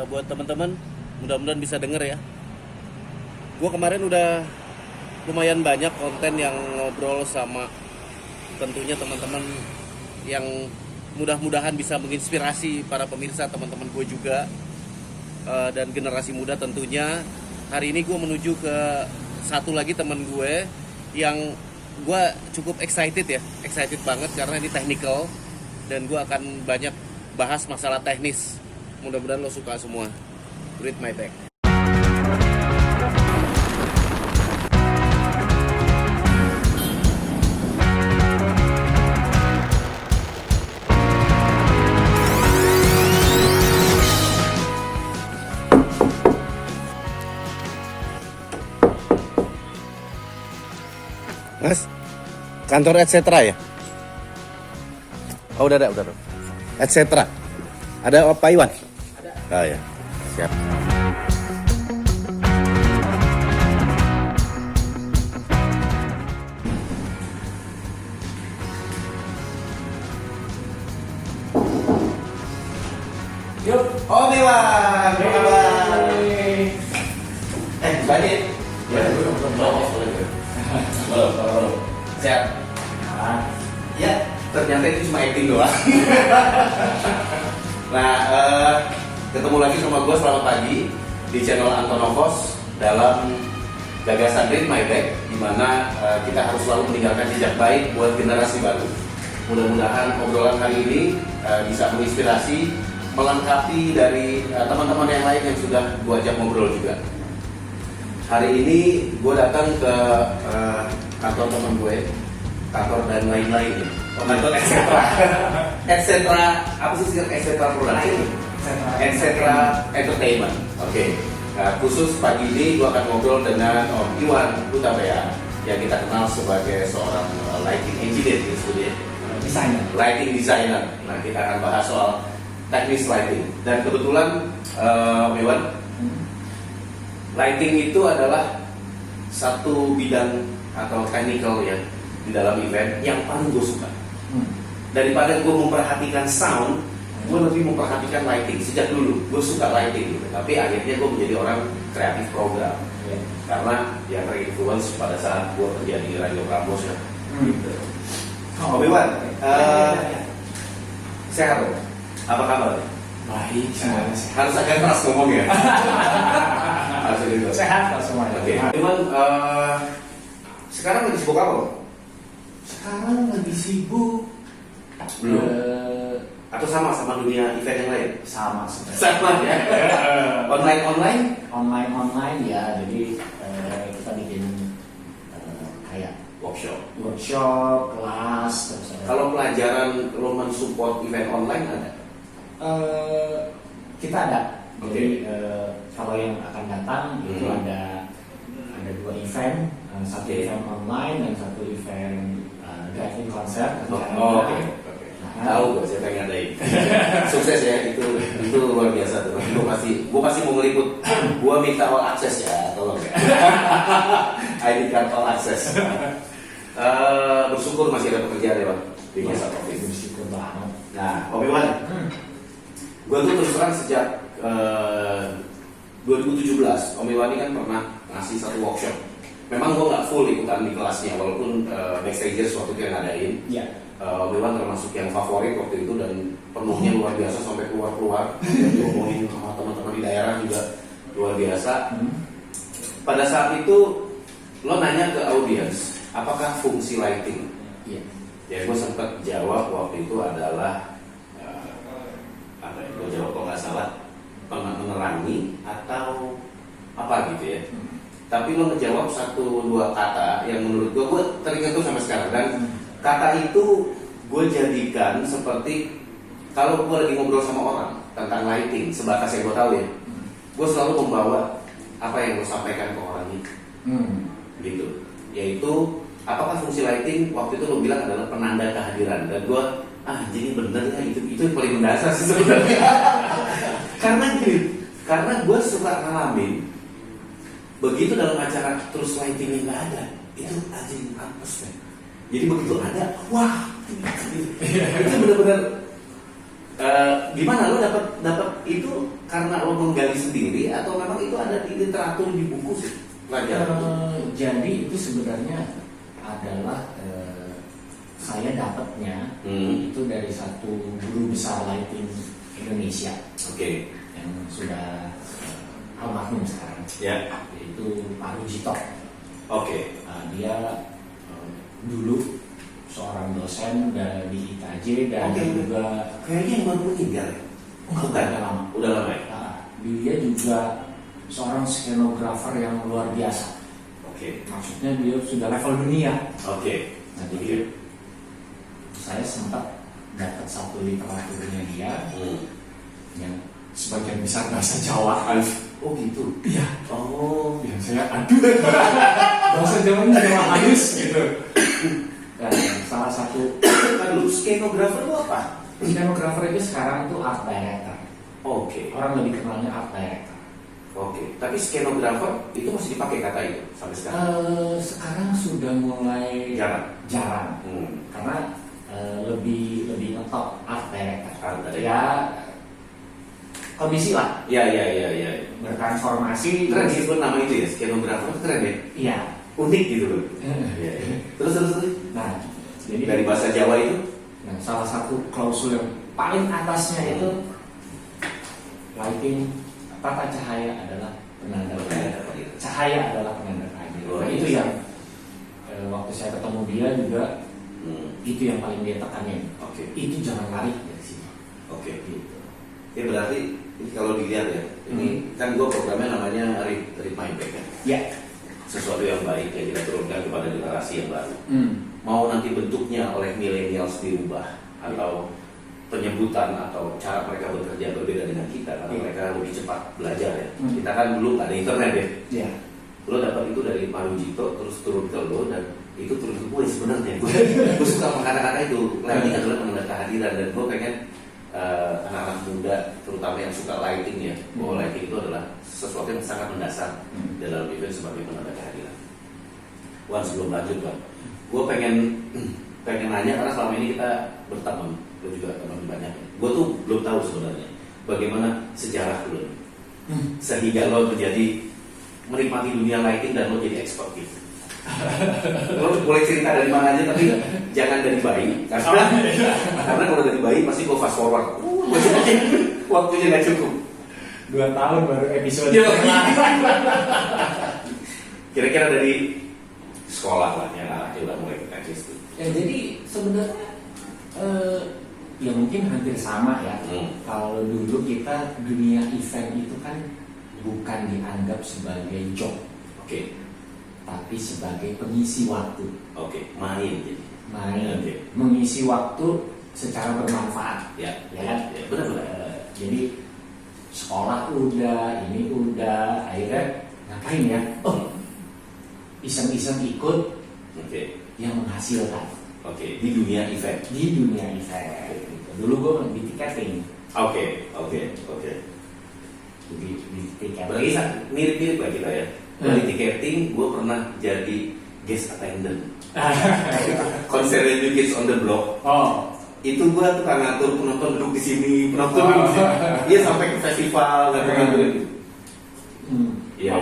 buat teman-teman, mudah-mudahan bisa denger ya. Gue kemarin udah lumayan banyak konten yang ngobrol sama tentunya teman-teman yang mudah-mudahan bisa menginspirasi para pemirsa, teman-teman gue juga, dan generasi muda tentunya. Hari ini gue menuju ke satu lagi teman gue yang gue cukup excited banget karena ini technical dan gue akan banyak bahas masalah teknis. Mudah-mudahan lo suka semua. Read my tech. Mas, kantor etc. ya? Oh, udah ada. Etc. Ada Pak Iwan? Ada. Oh ya, siap. Yuk. Oh, Iwan. Apa kabar? Balik. Ya, belum. Siap. Ya, ternyata itu cuma acting doang. Nah, ketemu lagi sama gue, selamat pagi di channel Antonovos dalam gagasan Read My Back, di mana kita harus selalu meninggalkan jejak baik buat generasi baru. Mudah-mudahan obrolan kali ini bisa menginspirasi, melengkapi dari teman-teman yang lain yang sudah gue ajak ngobrol juga. Hari ini gue datang ke kantor teman gue, kantor dan lain-lain. Kantor etc. Apa sih etc. production? Etc. entertainment. Oke. Khusus pagi ini gue akan ngobrol dengan Om Iwan Hutapea yang kita kenal sebagai seorang lighting engineer di studio. Lighting designer. Nah, kita akan bahas soal teknis lighting. Dan kebetulan Om Iwan, lighting itu adalah satu bidang atau technical ya di dalam event yang paling gue suka. Daripada gue memperhatikan sound, gue lebih memperhatikan lighting. Sejak dulu gue suka lighting gitu. Tapi akhirnya gue menjadi orang kreatif program karena yang terinfluence pada saat gue kerja di Radio Prambos ya. Gitu. Om Iwan, sehat loh? Apa kabar? Baik, semuanya sehat. Harus agak keras ngomong ya. Sehat lah semuanya. Oke. Iwan, sekarang lagi sibuk apa? Sekarang lagi sibuk. Belum. Atau sama dunia event yang lain? Sama sebenarnya. Sama ya. Online ya. Jadi kita bikin kayak workshop, kelas. Terus ada. Kalau pelajaran lo mensupport event online ada? Kita ada. Oke. Jadi kalau yang akan datang itu ada dua event, satu event online dan satu event drive-in konser. Oke. Tahu gue siapa yang ngadain. Sukses ya, itu luar biasa tuh. Gue pasti mau ngeliput. Gue minta all access ya, tolong ya. ID card all access. Bersyukur masih ada pekerjaan ya Bang di masa COVID. Bersyukur banget. Nah, Om Iwan, gue tuh terus terang sejak 2017, Om Iwan ini kan pernah ngasih satu workshop. Memang gue nggak full ikutan di kelasnya, walaupun backstagers waktu itu yang ngadain. Iya. Om Iwan termasuk yang favorit waktu itu dan penuhnya luar biasa sampai keluar. Diomongin sama teman-teman di daerah juga luar biasa. Pada saat itu lo nanya ke audiens, apakah fungsi lighting? Iya. Ya gue sempat jawab waktu itu adalah gue jawab kalau nggak salah menerangi atau apa gitu ya. Tapi lo ngejawab 1-2 kata yang menurut gue teringat tuh sampai sekarang. Dan kata itu gue jadikan seperti kalau gue lagi ngobrol sama orang tentang lighting, sebatas yang gue tahu ya, gue selalu membawa apa yang lo sampaikan ke orang itu, gitu. Yaitu apakah fungsi lighting waktu itu lo bilang adalah penanda kehadiran. Dan gue jadi bener ya, itu yang paling mendasar sih sebenarnya. Karena gue suka ngalamin begitu dalam acara terus lightingnya nggak ada, itu anjing mampus kan. Jadi begitu ada, wah, itu benar-benar gimana lo dapat itu karena lo menggali sendiri atau memang itu ada di literatur di buku sih pelajaran? Jadi itu sebenarnya adalah saya dapatnya itu dari satu guru besar lighting Indonesia, yang sudah almarhum sekarang, yaitu Pak Rujito. Dia dulu seorang dosen di IKJ dan juga kayaknya yang baru meninggal. Bukan, udah lama ya. Dia juga seorang skenografer yang luar biasa. Maksudnya dia sudah level dunia. Nah, jadi saya sempat dapat satu literaturnya dia yang sebagian besar bahasa Jawa. Oh gitu. Iya. Oh. Yang saya bahasa Jawanya Jawa halus gitu. Dan salah satu skenografer itu apa? skenografer itu sekarang itu art director. Orang lebih kenalnya art director. Tapi skenografer itu masih dipakai kata itu sampai sekarang? Sekarang sudah mulai jarang. Karena lebih ngetop art director. Ya kondisi lah. Iya. Bertransformasi. Keren disebut nama itu ya, skenografer, keren ya? Iya. Unik gitu loh. Terus. Nah, jadi dari bahasa Jawa itu? Nah, salah satu klausul yang paling atasnya itu lighting, tata cahaya adalah penanda kehadiran. Cahaya adalah penanda kehadiran. Nah, itu yang waktu saya ketemu dia juga itu yang paling dia tekanin. Itu jangan lari dari sini. Gitu. Ya berarti ini kalau dilihat ya, ini kan gue programnya namanya Read My Back kan? Sesuatu yang baik yang kita turunkan kepada generasi yang baru. Mau nanti bentuknya oleh millennials dirubah atau penyebutan atau cara mereka bekerja berbeda dengan kita karena mereka lebih cepat belajar ya. Kita kan dulu nggak ada internet ya. Lo dapat itu dari Pak Rujito terus turun ke lo dan itu turun ke gue sebenarnya. Gue suka sama kata-kata itu. Lighting adalah penanda kehadiran dan gue pengen anak-anak muda terutama yang suka lighting ya, bahwa lighting itu adalah sesuatu yang sangat mendasar dalam event sebagai penanda kehadiran. Sebelum lanjut Bang, gue pengen nanya karena selama ini kita berteman, lo juga teman banyak. Gue tuh belum tahu sebenarnya bagaimana sejarah lo sehingga lo menjadi menikmati dunia lighting dan lo jadi expert gitu. Lo boleh cerita dari mana aja tapi jangan dari bayi karena kalau dari bayi pasti gue fast forward. Waktunya nggak cukup. 2 tahun baru episode. Kira-kira dari sekolah lah yang anaknya udah mulai kita itu. Ya jadi sebenarnya ya mungkin hampir sama ya. Kalau dulu kita dunia event itu kan bukan dianggap sebagai job, tapi sebagai pengisi waktu. Main. Mengisi waktu secara bermanfaat. Benar. Jadi sekolah udah, ini udah, akhirnya ngapain ya? Iseng-iseng ikut yang menghasilkan. Di dunia event. Dulu gue di tiketing. Di tiketing. Berarti mirip-mirip lah kita ya. Di tiketing gue pernah jadi guest attendant. Konser New Kids on the Block. Itu gue tukang ngatur penonton duduk di sini, penonton duduk di sini. Iya sampai ke festival ngatur-ngatur itu. Iya.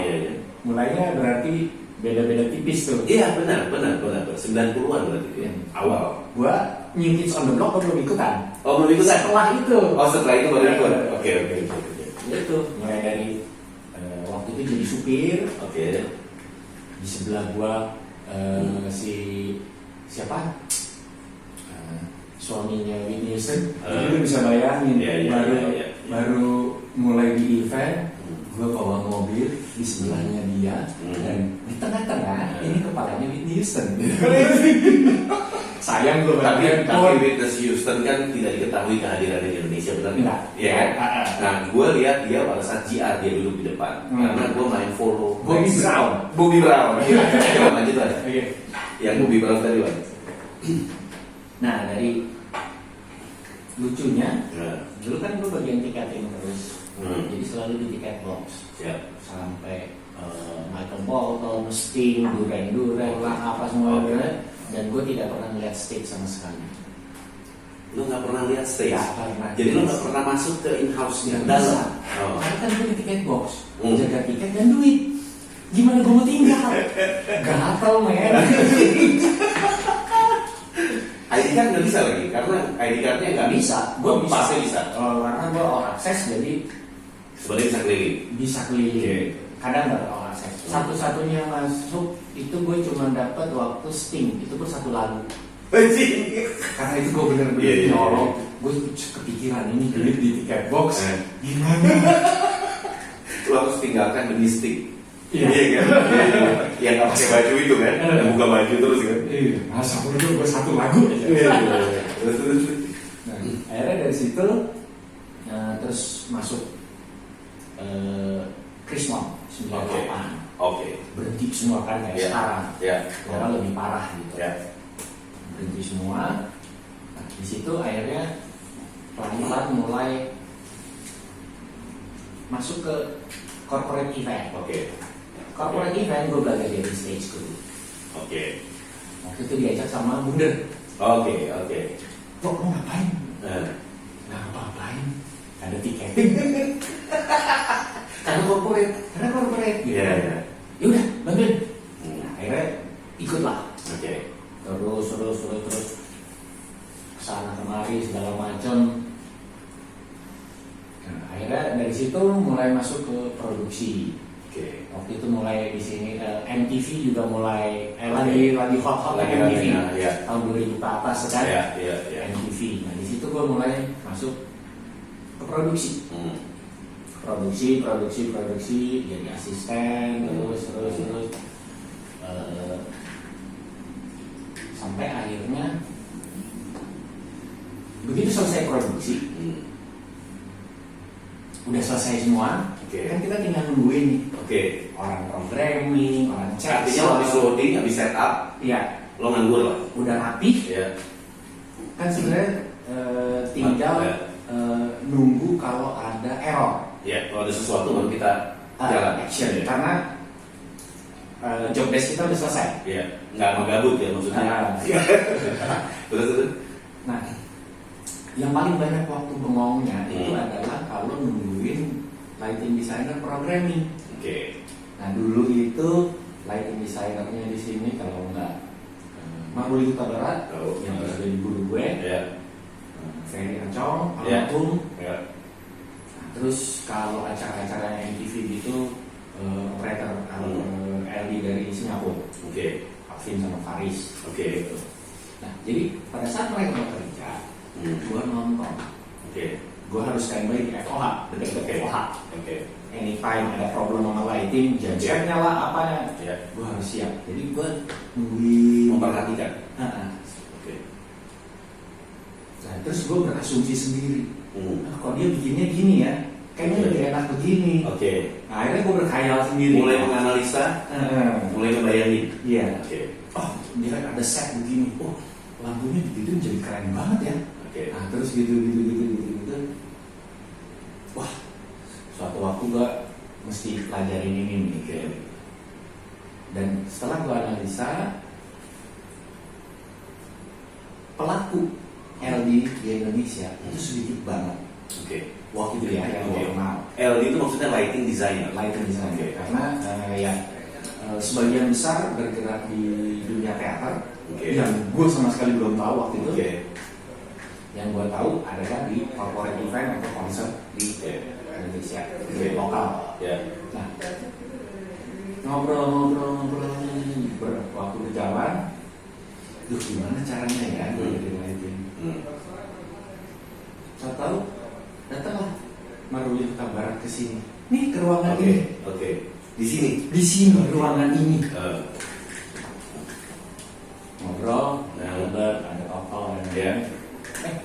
Mulainya berarti beda-beda tipis tuh. Iya benar. 90-an berarti ya. Awal. Gua New Kids on the Block belum ikutan. Belum ikutan. Setelah itu baru ikut. Oke. Itu mulai dari waktu itu jadi supir. Di sebelah gua si siapa? Suaminya Whitney Houston. Jadi lu bisa bayangin baru mulai di event. Gue bawa mobil di sebelahnya dia dan di tengah-tengah ini kepalanya Whitney Houston. Sayang gue tapi Whitney Houston kan tidak diketahui kehadiran di Indonesia benar nggak? Iya kan? Nah gue lihat dia pada saat GR dia duduk di depan karena gue main follow Bobby Brown. Lanjut aja. Yang Bobby Brown tadi Bang. Nah dari lucunya dulu kan gue bagian tiketing terus. Jadi selalu di tiket box sampai Michael Bolton, Sting, Duran lah apa semua dan gue tidak pernah melihat stage sama sekali. Lo nggak pernah lihat stage. Nggak pernah. Jadi lo nggak pernah masuk ke in-house yang Nggak bisa. dalam. Oh. Karena kan gue di tiket box, jaga tiket dan duit. Gimana gue mau tinggal? Gatel men. ID card nggak bisa lagi karena ID cardnya nggak Bisa, gue bisa. Pasti bisa. Karena gue all access jadi Sebenarnya bisa keliling. bisa keliling. Oke. Kadang nggak all access. Satu-satunya yang masuk itu gue cuma dapat waktu Sting, itu pun satu lagu. Karena itu gue bener-bener nyolong. Gue kepikiran ini duit di tiket box. Gimana? Lo harus tinggalkan demi stick. Iya. Iya kan? Yang nggak pakai baju itu kan? Yang buka baju terus kan? Iya. Masa perlu gue satu lagu aja. Terus. Nah, akhirnya dari situ terus masuk Krismon 98. Oke. Berhenti semua kan kayak sekarang. Ya. Karena lebih parah gitu. Ya. Berhenti semua. Nah, di situ akhirnya pelan-pelan mulai masuk ke corporate event. Oke. Corporate event gue belajar dari stage dulu. Oke. Waktu itu diajak sama Bunder. Oke. Kok lo ngapain? Nggak apa-apain. Ada tiket. Karena corporate. Gitu. Iya. Yaudah, bantuin. Nah, akhirnya ikutlah. Oke. Terus kesana kemari segala macam. Nah, akhirnya dari situ mulai masuk ke produksi. Oke. Waktu itu mulai di sini MTV juga mulai lagi hot Lagi MTV ya. tahun 2000 ke atas kan. Iya. MTV. Nah di situ gue mulai masuk ke produksi. Produksi jadi asisten terus sampai akhirnya begitu selesai produksi udah selesai semua. Kan kita tinggal nungguin nih orang programming, orang cek. Artinya lo habis loading, habis setup, iya, lo nganggur lah. udah rapi. Iya. Kan sebenarnya tinggal nunggu kalau ada error. Ya, kalau ada sesuatu baru kita jalan action. Karena job desk kita udah selesai. Iya, nggak menggabut ya maksudnya. Terus. Nah, yang paling banyak waktu bengongnya itu adalah kalau nungguin lighting designer programming. Oke. Nah dulu itu lighting designernya di sini kalau nggak Maruli Huta Barat yang berada di guru gue, Ferry Ancong, Almarhum. Terus kalau acara-acara MTV gitu operator LD dari Singapura, Alvin sama Faris. Gitu. Nah jadi pada saat mereka bekerja, gue nonton. Gue harus standby di FOH, dekat FOH. Anytime ada problem sama lighting, jajanya lah apa ya, gue harus siap. Jadi gue nungguin, memperhatikan. Nah, terus gue berasumsi sendiri. Kok dia bikinnya gini ya? Kayaknya lebih enak begini. Nah, akhirnya gue berkhayal sendiri. Mulai menganalisa, mulai ngebayangin. Iya. Oh, dia ada set begini. Oh, lampunya begitu jadi keren banget ya. Nah, terus gitu. Wah, suatu waktu gue mesti pelajarin ini nih. Dan setelah gue analisa, pelaku LD di Indonesia itu sedikit banget. Waktu itu ya yang gue kenal. LD itu maksudnya lighting designer. Karena sebagian besar bergerak di dunia teater yang gue sama sekali belum tahu waktu itu. Yang gue tahu adalah di corporate event atau konser di Indonesia, di lokal. Nah, ngobrol waktu berjalan, gimana caranya ya dari lighting? Saya tahu, datanglah Maruli Huta Barat ke sini. Nih ke ruangan ini. Di sini ruangan ini. Ngobrol, ada toko,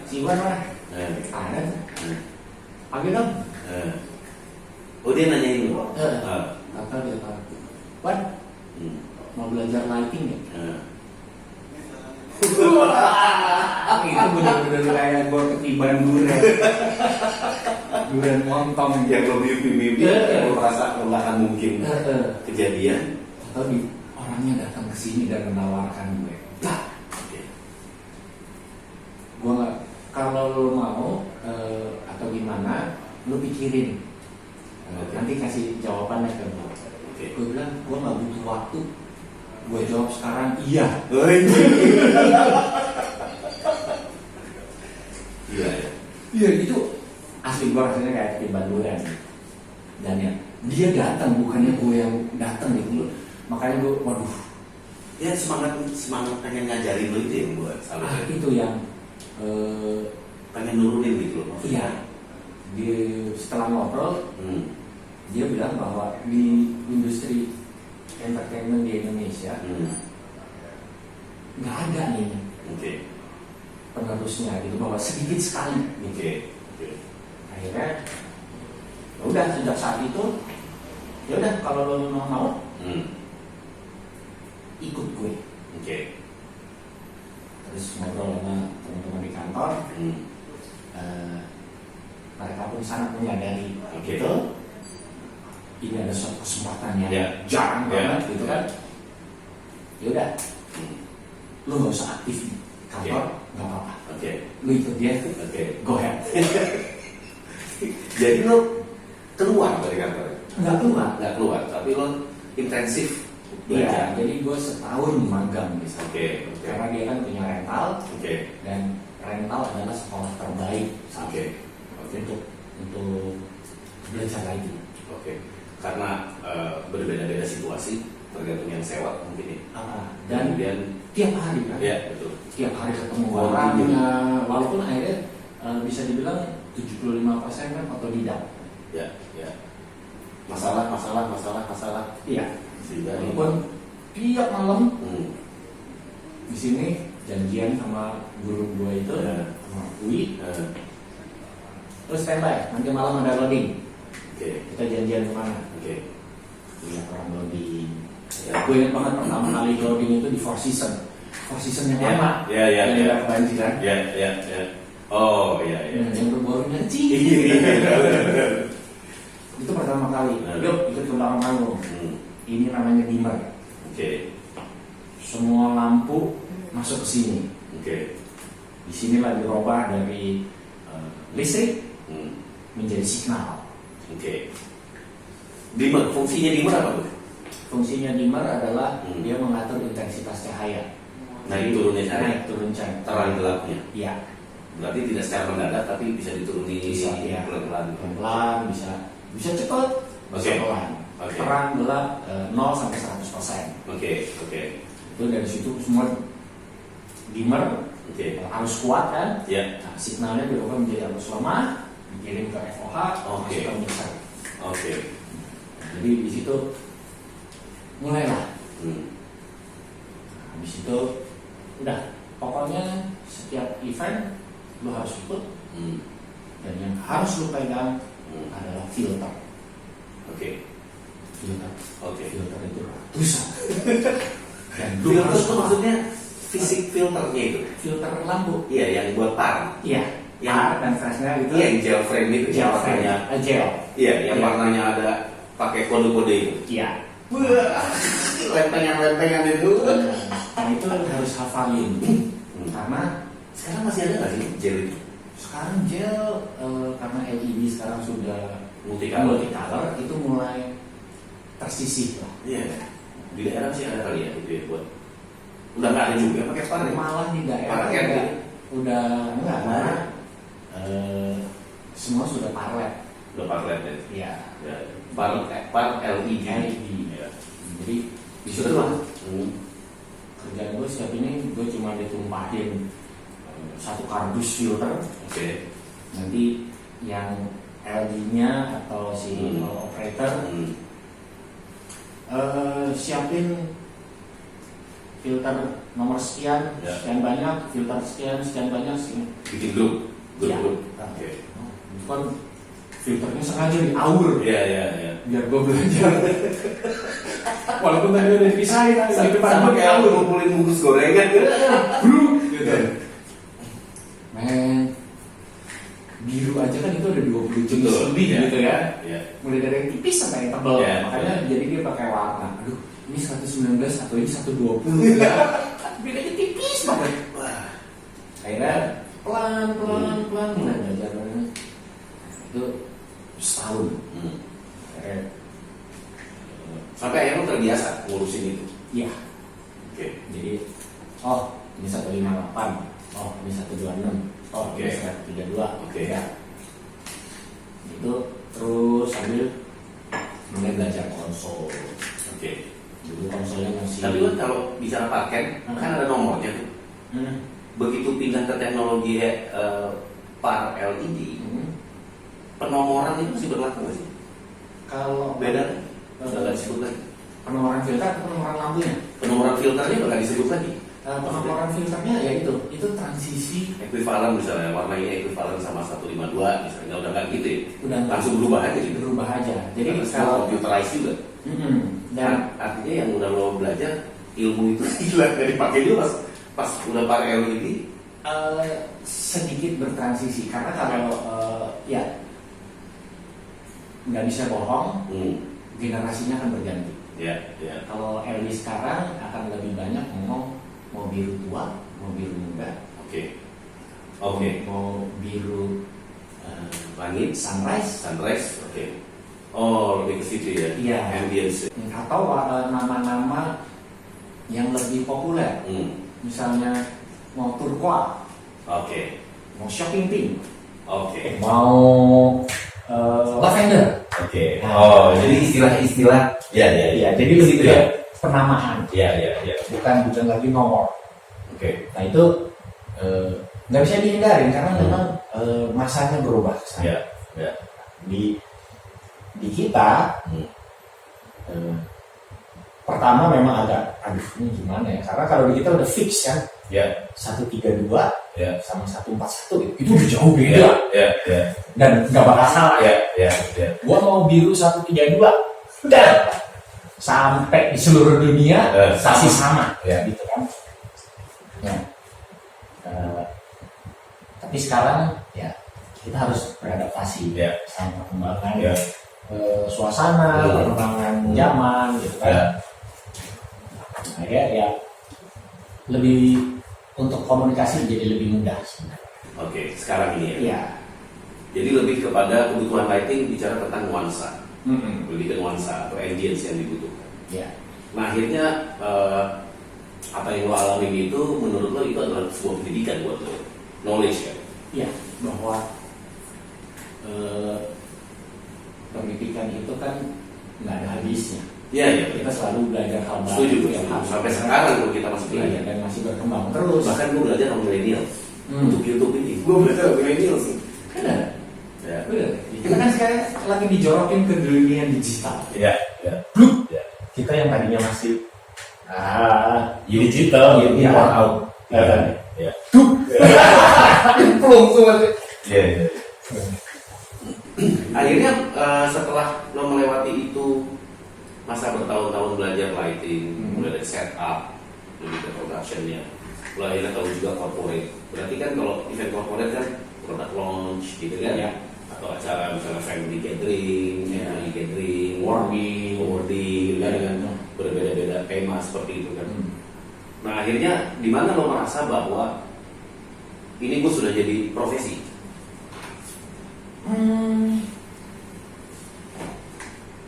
si Iwan mana? Ada tuh. Panggil dong. Oh dia nanyain lu? Kata dia tahu. Wan, mau belajar lighting ya? Itu bener-bener kayak gue ketiban durian montong. Yang lo mimpi-mimpi, yang lo merasa lo akan mungkin kejadian. Atau orangnya datang ke sini dan menawarkan gue. Gue nggak, kalau lo mau atau gimana, lo pikirin. Nanti kasih jawabannya ke gue. Gue bilang, gue nggak butuh waktu. Gue jawab sekarang, iya. Iya itu asli, gue rasanya kayak timbal durian. Dan ya dia datang, bukannya gue yang datang gitu. Makanya gue, waduh. Ya semangat pengen ngajarin lo itu yang buat Itu yang pengen nurunin gitu loh. Iya. Setelah ngobrol, dia bilang bahwa di industri entertainment di Indonesia nggak ada nih penerusnya gitu, bahwa sedikit sekali. Akhirnya, udah sejak saat itu, ya udah kalau lo mau ikut gue. Terus ngobrol sama teman-teman di kantor. Mereka pun sangat menyadari gitu. Ini ada suatu kesempatan yang jarang banget gitu kan. Ya udah, lu nggak usah aktif di kantor, nggak apa-apa. Lu ikut dia, go ahead. Jadi lo keluar dari kantor? Nggak keluar, tapi lo intensif Iya, belajar. jadi gue setahun magang bisa. Karena dia kan punya rental, dan rental adalah sekolah terbaik untuk belajar lagi. Karena berbeda-beda situasi tergantung yang sewa mungkin ya. Dan kemudian tiap hari kan? Ya betul. Tiap hari ketemu orangnya, walaupun akhirnya bisa dibilang 75% kan otodidak. Ya. Masalah. Iya. Walaupun tiap malam di sini janjian sama guru gue itu, sama Ui. Terus standby, nanti malam ada loading. Kita janjian kemana? Lihat orang loading. Gue ingat banget pertama kali loading itu di Four Seasons. Four Seasons yang lama. Yang udah kebanjiran. Oh iya. Yang baru-barunya kecil. Itu pertama kali. Yuk ikut ke belakang panggung. Ini namanya dimmer. Semua lampu masuk ke sini. Di sinilah dirubah dari listrik menjadi signal. Dimmer, fungsinya dimmer apa tuh? Fungsinya dimmer adalah dia mengatur intensitas cahaya. Naik turun cahaya. Terang gelapnya. Iya. Berarti tidak secara mendadak, tapi bisa dituruni pelan-pelan, bisa cepat, bisa pelan. Terang gelap 0 sampai 100%. Itu dari situ semua dimmer harus kuat kan? Nah, signalnya dirubah menjadi arus lemah, dikirim ke FOH, masuk ke mixer. Jadi di situ mulailah. Habis itu udah, pokoknya setiap event lo harus ikut, dan yang harus lo pegang adalah filter. Filter itu ratusan. Dan filter itu maksudnya fisik filternya itu? Filter lampu. Iya, yang buat par. Iya. Par dan flashnya itu. Iya, yang gel frame itu. Gel. Iya, yang warnanya ada pakai kode-kode itu. Iya. Lempengan itu. Nah itu harus hafalin. Karena sekarang masih ada nggak sih gel itu? Sekarang gel karena LED sekarang sudah multicolor itu mulai tersisih lah. Iya. Di daerah sih ada kali ya itu ya buat. Udah nggak ada juga pakai par. Malah di daerah udah enggak, karena semua sudah parlet. Udah parlet ya. Iya. Par LED. Ya. Jadi di situ lah. Kerjaan gue setiap ini gue cuma ditumpahin satu kardus filter. Nanti yang LED-nya atau si operator siapin filter nomor sekian, sekian banyak, filter sekian banyak, bikin grup. Kan filternya sengaja diaur. Iya. Biar gue belajar. Walaupun tadi udah dipisahin, di depan gue kayak lu ngumpulin bungkus gorengan gitu. Men, biru aja kan itu ada 20 jenis lebih gitu ya. Mulai dari yang tipis sampai yang tebal. Makanya jadi dia pakai warna. Aduh, ini 119 atau ini 120 ya. Bedanya tipis banget. Akhirnya pelan mulai belajar itu setahun. Sampai akhirnya terbiasa ngurusin itu. Iya. Oke. Jadi ini 158, ini 126, ini 132. Oke. Ya. Itu terus sambil mulai belajar konsol. Oke. Dulu konsolnya masih. Tapi kan kalau bicara paket kan ada nomornya tuh. Begitu pindah ke teknologi par LED, penomoran itu masih berlaku nggak sih? Kalau Beda, nggak disebut lagi. penomoran filter atau penomoran lampunya? Penomoran filternya nggak disebut lagi. Penomoran filternya ya itu transisi. Ekuivalen misalnya warna ini ekuivalen sama 152 misalnya udah nggak gitu ya. Udah Langsung berubah aja gitu. berubah aja. Jadi Karena kalau computerized juga. dan Artinya yang udah lo belajar ilmu itu hilang dari pakai juga pas udah par LED. sedikit bertransisi karena kalau ya nggak bisa bohong, generasinya akan berganti. Ya. Kalau LED sekarang akan lebih banyak ngomong mau biru tua, mau biru muda, Oke. mau biru Langit, sunrise, oke. Oh, lebih ke situ ya. Iya. Ambience. atau nama-nama yang lebih populer, misalnya mau turquoise, Oke. mau shocking pink, Oke. mau lavender. Oke. Oh, jadi istilah-istilah. Ya, jadi lebih ke penamaan, Ya. bukan lagi nomor. Oke. Nah itu nggak bisa dihindarin karena memang masanya berubah. Ya. Di kita pertama memang agak ini gimana ya, karena kalau di kita udah fix kan Ya. 132 Ya. sama 141 itu udah jauh beda Ya. dan nggak bakal salah. Ya. Gua mau biru 132 udah sampai di seluruh dunia masih sama Ya. gitu kan ya. Tapi sekarang ya kita harus beradaptasi Ya. sama perkembangan Ya. suasana, perkembangan zaman gitu kan. Ya. Akhirnya ya lebih untuk komunikasi jadi lebih mudah sebenarnya. Oke, sekarang ini ya. Iya. Jadi lebih kepada kebutuhan lighting bicara tentang nuansa. Lebih ke nuansa atau ambience yang dibutuhkan. Ya. Nah, akhirnya apa yang lo alami itu menurut lo itu adalah sebuah pendidikan buat lo, knowledge kan? Iya, bahwa pendidikan itu kan nggak ada habisnya. Iya. Kita selalu belajar hal baru. Setuju. tiap hari. Sampai sekarang kalau kita masih belajar. Iya, dan masih berkembang terus. Bahkan gue belajar sama milenial untuk YouTube ini. Gue belajar sama milenial sih. Benar. Ya. Benar. Kita kan sekarang lagi dijorokin ke dunia digital. Ya. Kita yang tadinya masih Digital, ya, out. Ya. Plung semua. Iya. Akhirnya setelah lo melewati itu masa bertahun-tahun belajar lighting, mulai dari setup, lebih ke productionnya, lo akhirnya tahu juga corporate. Berarti kan kalau event corporate kan product launch gitu kan, Ya. atau acara misalnya family gathering, family gathering, Awarding. gitu kan, berbeda-beda tema seperti itu kan. Nah akhirnya di mana lo merasa bahwa ini gue sudah jadi profesi?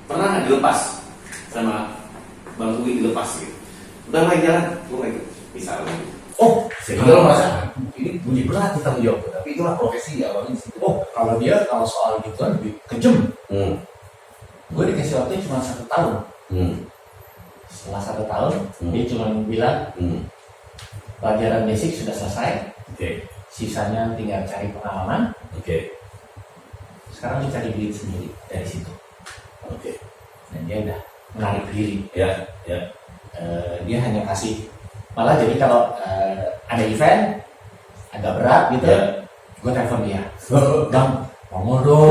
Pernah nggak dilepas sama Bang Uwi, dilepas gitu? Udah main jalan, gue main misalnya. Sehingga lo merasa ini bunyi berat tanggung jawab, tapi itulah profesi awalnya di situ. kalau soal gituan lebih kejem. Gue dikasih waktu cuma 1 tahun. Setelah 1 tahun, dia cuma bilang pelajaran basic sudah selesai. Oke. Sisanya tinggal cari pengalaman. Oke. Sekarang lu cari duit sendiri dari situ. Oke. Dan dia udah menarik diri. Ya. Dia hanya kasih, malah jadi kalau ada event agak berat gitu, gue telepon dia, Bang, ngomong dong,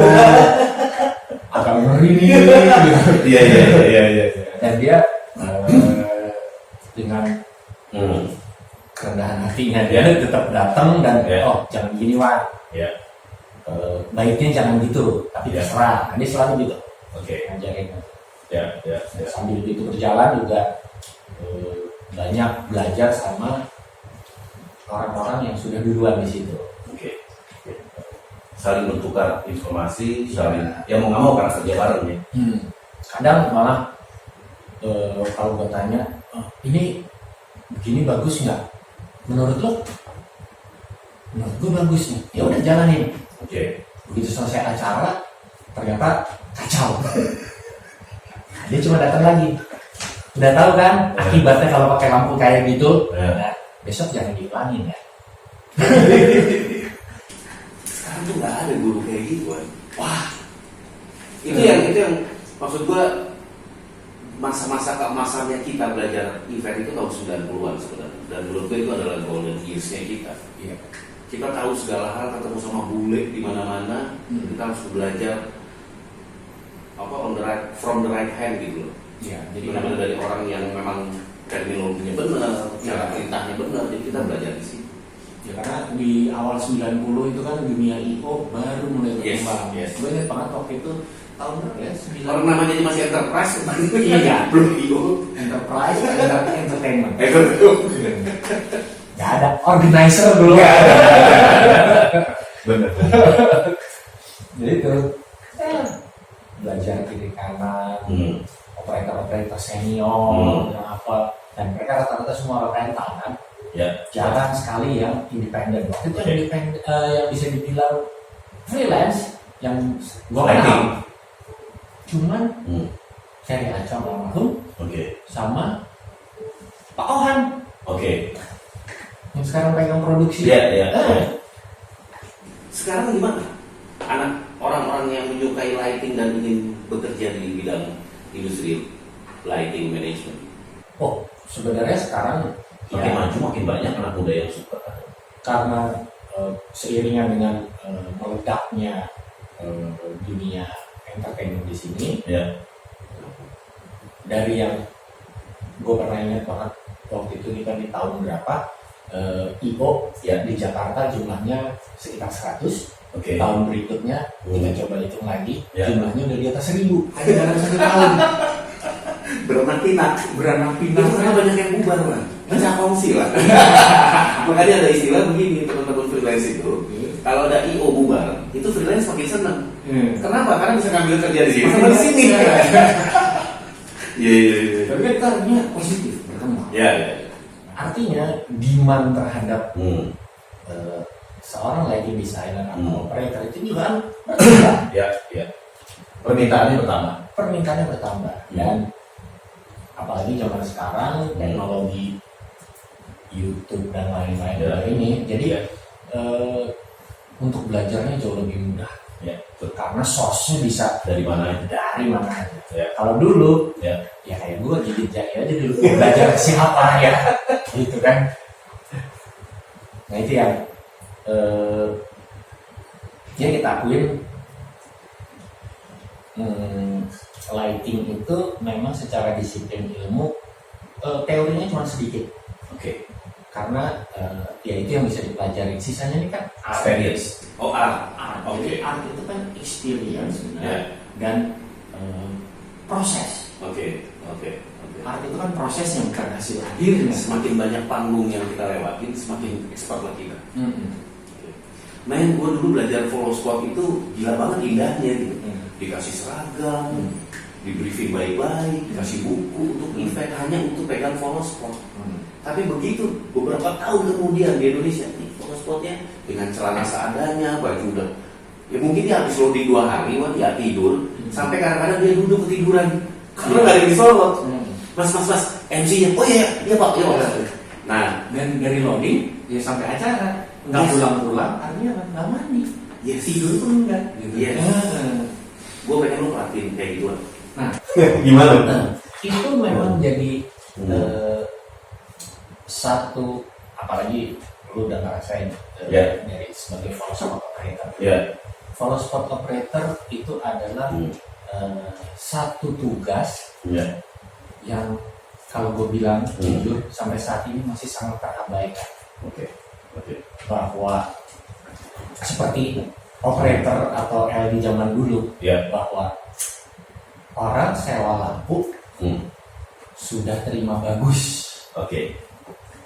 agak ngeri nih, gitu. Iya. Dan dia dengan kerendahan hatinya dia tetap datang dan jangan gini Wan, baiknya jangan gitu, tapi terserah. Dia selalu gitu, ngajarin. Sambil itu berjalan juga banyak belajar sama orang-orang yang sudah duluan di situ. saling bertukar informasi, saling ya mau nggak mau karena kerja bareng ya. Kadang malah kalau gue tanya, ini begini bagus nggak? Menurut lo? Menurut gue bagus nih. Ya udah jalanin. Oke. Begitu selesai acara, ternyata kacau. Dia cuma datang lagi. Udah tahu kan akibatnya kalau pakai lampu kayak gitu. Nah, besok jangan diulangin ya. Sekarang tuh nggak ada guru kayak gitu kan. Wah, itu yang maksud gua, masa-masa keemasannya kita belajar event itu tahun 90-an sebenarnya. Dan menurut gue itu adalah golden years-nya kita. Iya. Kita tahu segala hal, ketemu sama bule di mana-mana. Kita harus belajar from the right hand gitu loh. Iya, jadi Benar-benar dari orang yang memang terminologinya benar, cara perintahnya benar, jadi kita belajar di sini. ya karena di awal 90 itu kan dunia IO baru mulai berkembang. Yes. Gue ingat banget waktu itu tahun berapa ya? Orang namanya aja masih enterprise, Iya. belum IO. Enterprise, entertainment. Betul. Gak ada organizer dulu. Benar. Jadi terus belajar kiri kanan, operator senior, dan apa, dan mereka rata-rata semua rental kan. Ya. Jarang sekali yang independen. Waktu itu yang independen, yang bisa dibilang freelance, yang gue kenal. Cuman Ferry Acam almarhum Oke. sama Pak Ohan Oke. yang sekarang pegang produksi. Iya. Sekarang gimana? Anak orang-orang yang menyukai lighting dan ingin bekerja di bidang industri lighting management. Oh, sebenarnya sekarang Makin maju makin banyak anak muda yang suka. karena seiringan dengan meledaknya dunia entertainment di sini, Ya. dari yang gue pernah ingat banget waktu itu kita di tahun berapa, IO ya di Jakarta jumlahnya sekitar 100. Oke. Tahun berikutnya kita coba hitung lagi, Ya. jumlahnya udah di atas 1000 hanya dalam 1 tahun. Beranak pinak. Beranak-pinak. Itu karena banyak yang bubar kan, pecah kongsi lah. Makanya ada istilah begini, teman-teman freelance itu, kalau ada IO bubar, itu freelance makin seneng. Kenapa? Karena bisa ngambil kerja di sini sama di sini. Iya. Tapi kan kita artinya positif berkembang. Ya. Artinya demand terhadap seorang lighting designer atau operator itu juga kan berkembang. Ya. Permintaannya bertambah. Permintaannya bertambah dan apalagi zaman sekarang teknologi YouTube dan lain-lain ini, jadi untuk belajarnya jauh lebih mudah. Ya. Karena source-nya bisa Dari mana? dari mana aja. Ya. Kalau dulu Ya. ya kayak gue gigit jari aja dulu belajar siapa ya gitu kan. Nah itu yang ya kita akuin, lighting itu memang secara disiplin ilmu teorinya cuma sedikit. Oke. Karena ya itu yang bisa dipelajari, sisanya ini kan Experience. Oh, art. Jadi Oke. art itu kan experience sebenarnya, Ya. dan proses. Oke. Art itu kan prosesnya bukan hasil akhirnya. Semakin banyak panggung yang kita lewatin, semakin expert lah kita. Main gue dulu belajar follow spot itu gila banget indahnya gitu. Dikasih seragam, di briefing baik-baik, dikasih buku untuk event hanya untuk pegang follow spot. Tapi begitu beberapa tahun kemudian di Indonesia nih follow spotnya dengan celana seadanya, baju udah ya mungkin dia habis loading 2 hari, wah dia tidur sampai kadang-kadang dia duduk ketiduran karena nggak ada yang disolot. Mas, MC-nya, oh iya pak. Nah, Dan dari loading ya sampai acara nggak pulang-pulang, artinya nggak mandi, yes. tidur pun enggak. Gitu. Yes. Gue pengen lo perhatiin kayak gitu. Nah, Gimana? itu memang jadi satu, apalagi lu udah ngerasain dari sebagai follow spot operator. Ya. Follow spot operator itu adalah satu tugas yang kalau gue bilang jujur sampai saat ini masih sangat terabaikan. Oke. Bahwa seperti operator atau LED zaman dulu, bahwa orang sewa lampu sudah terima bagus. Oke.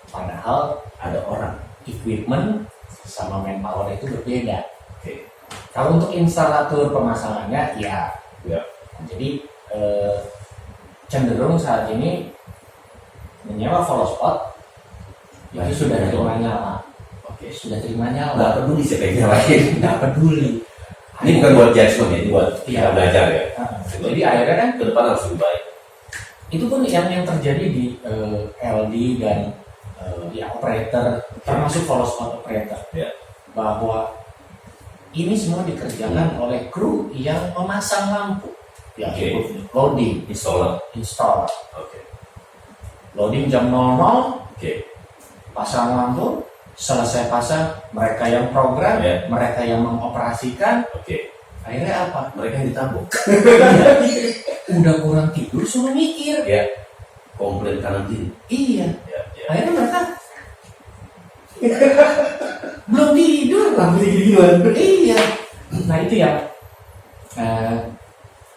Padahal ada orang, equipment sama manpower itu berbeda. Oke. Kalau untuk instalator pemasangannya, ya. Ya. Jadi cenderung saat ini menyewa follow spot itu sudah terima nyala. Oke, sudah terima nyala. Nggak peduli siapa yang nyalain. Nggak peduli. Ini bukan buat judgement ya, ini buat Iya. kita belajar ya. Jadi akhirnya kan Ke depan harus lebih baik. itu pun yang terjadi di LD dan ya operator, termasuk follow spot operator, Ya. bahwa ini semua dikerjakan oleh kru yang memasang lampu, ya, Oke. loading, Installer. install, Oke. loading jam 00, Oke. pasang lampu, selesai pasang, mereka yang program, Ya. mereka yang mengoperasikan, Oke. akhirnya apa? Mereka yang ditabuk. Udah kurang tidur, suruh mikir. Ya. Komplain kanan kiri. Iya, Ya. Ya. akhirnya mereka belum tidur. Lampu gini-ginian. Iya. Nah itu ya.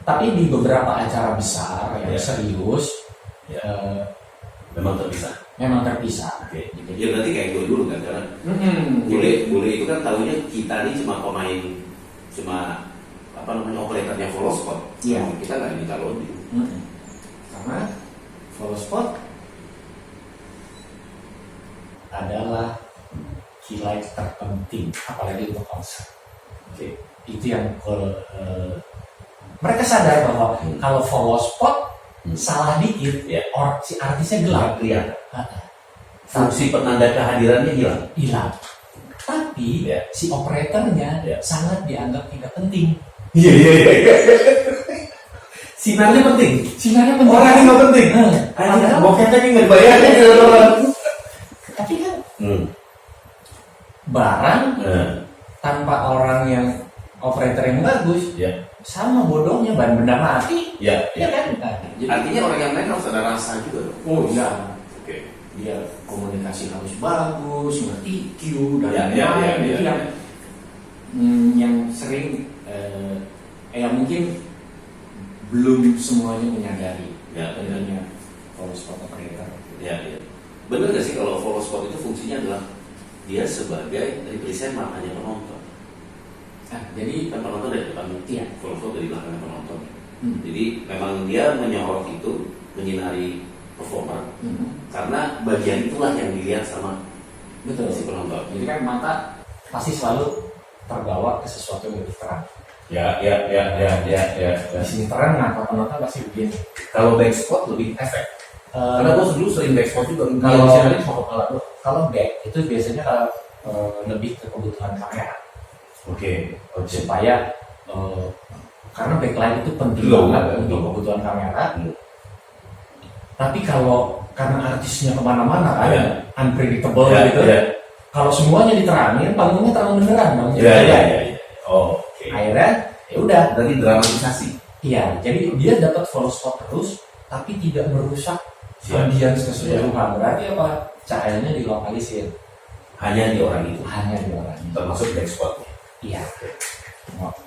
Tapi di beberapa acara besar yang Ya. serius, Ya. Memang terpisah. memang terpisah. Oke. Ya berarti kayak gue dulu kan, karena bule itu kan tahunya kita ini cuma pemain, cuma apa namanya operatornya follow spot. Iya. Kita nggak minta loading. Karena follow spot adalah highlight terpenting, apalagi untuk konser. Oke. Itu yang mereka sadar bahwa kalau follow spot salah dikit, Ya. si artisnya gelap, Kelihatan. Fungsi penanda kehadirannya hilang. hilang. Tapi Ya. si operatornya Ya. sangat dianggap tidak penting. Iya, iya, iya. Sinarnya penting. Sinarnya penting. Orangnya nggak penting. Padahal, Boketnya nggak dibayarin gitu orang. tapi kan Hmm. barang Nah, tanpa orang yang operator yang bagus, ya, sama bodohnya ban benda mati, ya, ya ya. kan? Nah, jadi, Artinya orang yang lain harus ada rasa juga dong. oh iya, Oke. dia komunikasi harus bagus, ngerti Q dan Ya, ya, lain-lain. ya, Itu ya. yang sering yang mungkin belum semuanya menyadari Ya, ya. pentingnya follow spot operator. Ya, ya. Benar nggak sih kalau follow spot itu fungsinya adalah dia sebagai represent matanya penonton. Nah, jadi Kan penonton dari depan, Iya. follow spot dari belakangnya penonton. hmm, Jadi memang dia menyorot itu, menyinari performer, hmm, karena bagian itulah yang dilihat sama betul. si penonton. Jadi kan mata pasti selalu terbawa ke sesuatu yang lebih terang. Ya, ya, ya, ya, ya, ya. Di sini terang, mata penonton pasti begini. Kalau back spot lebih efek. Karena gue dulu sering back spot juga. Kalau- Misalnya sama kepala tuh. kalau back itu biasanya kalau lebih ke kebutuhan kamera Oke, oke. supaya karena backlight itu penting Glow, banget ya, untuk glow. kebutuhan kamera. Hmm. Tapi kalau karena artisnya kemana-mana kan, Ya. unpredictable Ya, gitu. ya, Kalau semuanya diterangin, panggungnya terang beneran dong. ya, ya, ya, ya. Oh, oke. Akhirnya ya udah. Berarti dramatisasi. Iya, jadi dia dapat follow spot terus, tapi tidak merusak Siap. ambience keseluruhan. Berarti apa? Cahayanya dilokalisir Hanya di orang itu. hanya di orangnya. Termasuk back spot. Iya.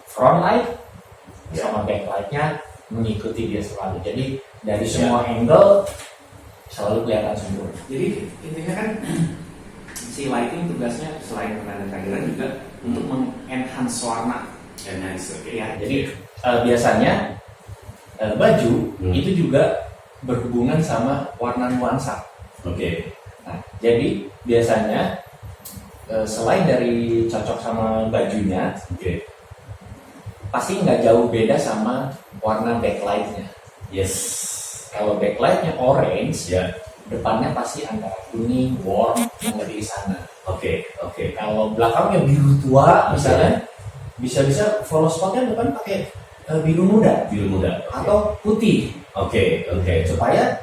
Front light Ya. sama backlightnya mengikuti dia selalu. Jadi dari semua angle selalu kelihatan sempurna. Jadi intinya kan si lighting tugasnya selain penanda kehadiran juga untuk mengenhance warna. Enhance, oke. Ya, jadi biasanya baju itu juga berhubungan sama warna nuansa. Oke. Nah, jadi biasanya selain dari cocok sama bajunya, Oke. pasti nggak jauh beda sama warna backlightnya. Yes. Kalau backlightnya orange, Ya. depannya pasti antara kuning, warm, yang lebih di sana. Oke. Oke. Kalau belakangnya biru tua misalnya, bisa-bisa follow spotnya depan pakai biru muda Biru muda. atau putih Oke. Oke. supaya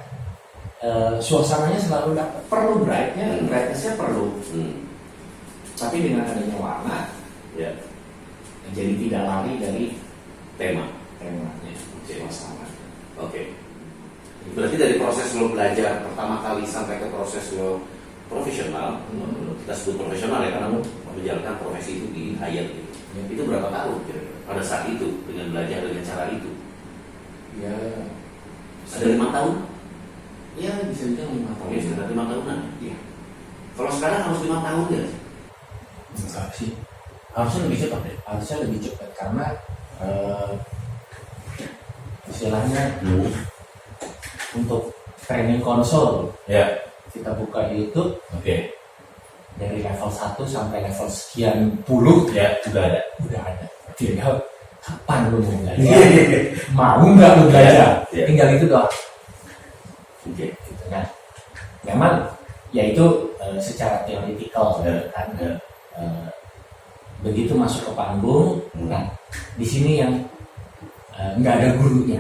suasananya selalu dapat. Perlu brightnessnya perlu, Hmm. tapi dengan adanya warna Ya, jadi tidak lari dari tema. temanya suasana. Oke. Berarti dari proses lo belajar pertama kali sampai ke proses lo profesional, kita sebut profesional ya karena lo menjalankan profesi itu di Hayat gitu. Ya. Itu berapa tahun kira-kira pada saat itu dengan belajar dengan cara itu? Ya, Ada 5 tahun? ya bisa dibilang 5 tahun. Oke, sekitar 5 tahunan. Iya. Kalau sekarang harus 5 tahun ya? Enggak sih. Harusnya lebih cepat deh. Harusnya lebih cepat karena istilahnya untuk training konsol Ya. kita buka YouTube Oke. dari level 1 sampai level sekian puluh Ya, udah ada. udah ada. Tinggal kapan lu mau belajar, mau nggak lu belajar, Iya. tinggal itu doang. Oke. Gitu kan. Memang ya itu secara teoritikal Ya. kan. Ya. Begitu masuk ke panggung, Hmm. nah di sini yang nggak ada gurunya.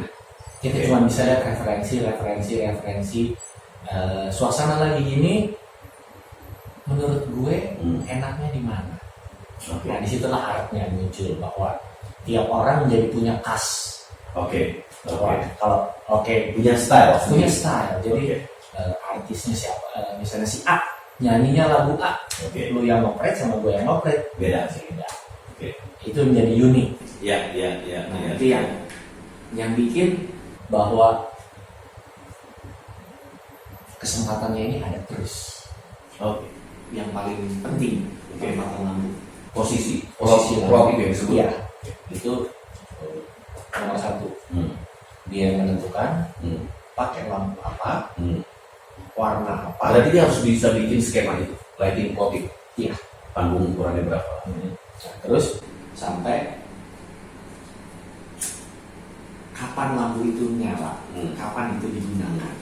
Kita Oke. cuma bisa lihat referensi. Suasana lagi gini, menurut gue enaknya di mana? Oke. Nah disitulah artnya muncul bahwa tiap orang menjadi punya khas. Oke. Bahwa kalau Punya style. punya style. Jadi Oke. artisnya siapa? Misalnya si A nyanyinya lagu A, Oke. lu yang ngopret sama gue yang ngopret Beda. beda. Oke. Itu menjadi unik. Ya. Nah, itu yang bikin bahwa kesempatannya ini ada terus. Oke. Yang paling penting Oke. kesempatan lampu. Posisi Posisi plot yang disebut. Iya, itu nomor 1. Hmm. Dia yang menentukan Hmm. pakai lampu apa, Hmm. warna apa. Berarti dia harus bisa bikin skema itu, lighting plotting. Iya. Panggung ukurannya berapa? Nah, terus sampai kapan lampu itu nyala, kapan itu digunakan,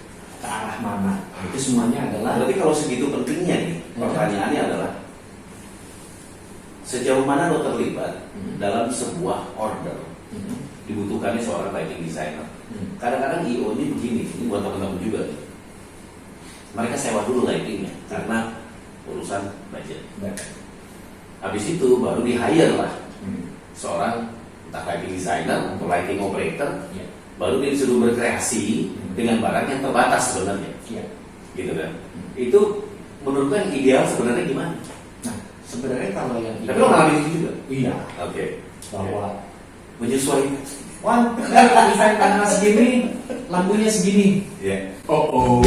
ke arah mana. Itu semuanya adalah Berarti kalau segitu pentingnya nih, pertanyaannya adalah sejauh mana lo terlibat dalam sebuah order dibutuhkannya seorang lighting designer. Kadang-kadang IO ini begini, ini buat teman-teman juga nih. Mereka sewa dulu lightingnya karena urusan budget. Habis itu baru di hire lah seorang entah lighting designer atau lighting operator, Iya. baru dia disuruh berkreasi dengan barang yang terbatas sebenarnya, Iya. gitu kan? Itu menurut gue yang ideal sebenarnya gimana? Nah, sebenarnya kalau yang Tapi lo ngalamin itu juga? iya, Oke. bahwa Menyesuaikan. wah, event tanggal segini, lampunya segini. Iya. Oh.